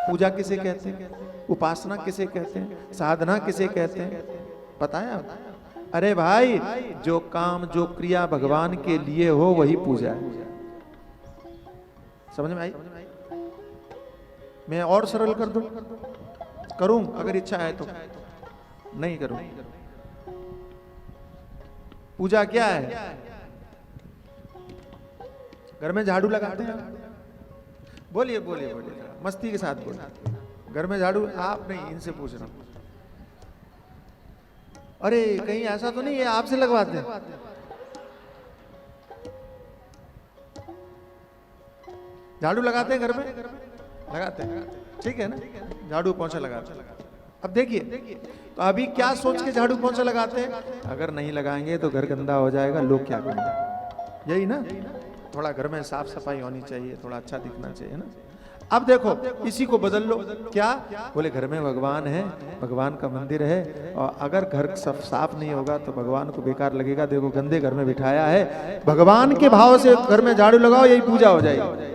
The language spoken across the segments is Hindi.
पूजा किसे कहते हैं, उपासना किसे कहते हैं, साधना किसे कहते हैं, पता है आप? अरे भाई, जो काम जो क्रिया भगवान के लिए हो वही पूजा है। समझ में आई? मैं और सरल कर दूं, करूं अगर इच्छा है तो, नहीं करूं। पूजा क्या है? घर में झाड़ू लगाते हैं, बोलिए बोलिए बोलिए, मस्ती के साथ बोलिए। घर में झाड़ू, आप नहीं, इनसे पूछ रहा हूं। अरे कहीं ऐसा तो नहीं है आपसे लगवाते हैं? झाड़ू लगाते हैं घर में? लगाते हैं, ठीक है ना? झाड़ू पोंछा लगाते हैं। अब देखिए, तो अभी क्या सोच के झाड़ू पोंछा लगाते हैं? अगर नहीं लगाएंगे तो घर गंदा हो जाएगा, लोग क्या करेंगे, यही ना? थोड़ा घर में साफ सफाई होनी चाहिए, थोड़ा अच्छा दिखना चाहिए ना। अब देखो, इसी को बदल लो। क्या बोले? घर में भगवान है, भगवान का मंदिर है, और अगर घर सब साफ नहीं होगा तो भगवान को बेकार लगेगा। देखो गंदे घर में बिठाया है, भगवान के भाव से घर में झाड़ू लगाओ, यही पूजा हो जाएगी।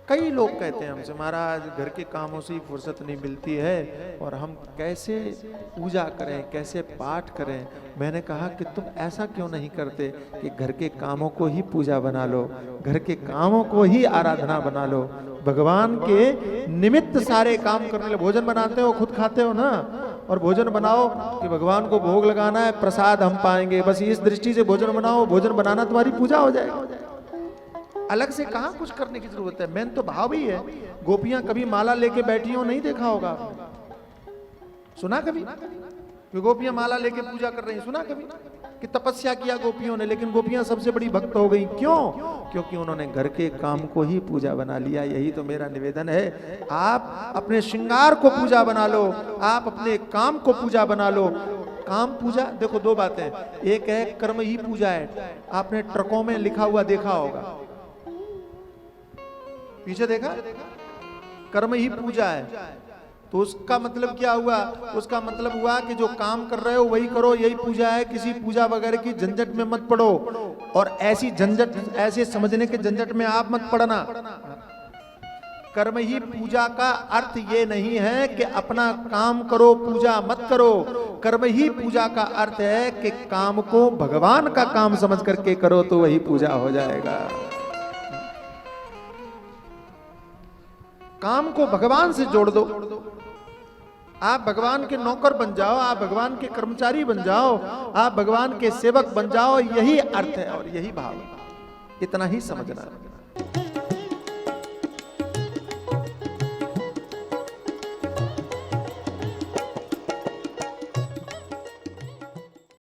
कई लोग कहते हैं हमसे, महाराज घर के कामों से ही फुर्सत नहीं मिलती है और हम कैसे पूजा करें, कैसे पाठ करें। मैंने कहा कि तुम ऐसा क्यों नहीं करते कि घर के कामों को ही पूजा बना लो, घर के कामों को ही आराधना बना लो। भगवान के निमित्त सारे काम करने ले। भोजन बनाते हो, खुद खाते हो ना, और भोजन बनाओ कि भगवान को भोग लगाना है, प्रसाद हम पाएंगे, बस इस दृष्टि से भोजन बनाओ। भोजन बनाना तुम्हारी पूजा हो जाएगा। अलग से कहां कुछ करने की जरूरत है। मेन तो भाव ही है। गोपियां कभी माला लेके बैठी हो, नहीं देखा होगा, सुना कभी? गोपियां माला लेके पूजा कर रही, सुना कभी? कि तपस्या किया गोपियों ने, लेकिन गोपियां सबसे बड़ी भक्त हो गई। क्यों? क्योंकि उन्होंने घर के काम को ही पूजा बना लिया। यही तो मेरा निवेदन है, आप अपने श्रृंगार को पूजा बना लो, आप अपने काम को पूजा बना लो। काम पूजा, देखो दो बातें, एक है कर्म ही पूजा है। आपने ट्रकों में लिखा हुआ देखा होगा, पीछे देखा, कर्म ही पूजा है। तो उसका मतलब क्या हुआ? उसका मतलब हुआ कि जो काम कर रहे हो वही करो, यही पूजा है। किसी पूजा वगैरह की झंझट में मत पड़ो, और ऐसी झंझट, ऐसे समझने के झंझट में आप मत पड़ना। कर्म ही पूजा का अर्थ ये नहीं है कि अपना काम करो, पूजा मत करो। कर्म ही पूजा का अर्थ है कि काम को भगवान का काम समझ करके करो, तो वही पूजा हो जाएगा। काम को भगवान से जोड़ दो। आप भगवान के नौकर बन जाओ, आप भगवान के कर्मचारी बन जाओ, आप भगवान के सेवक बन जाओ। यही अर्थ है और यही भाव है। इतना ही समझना है।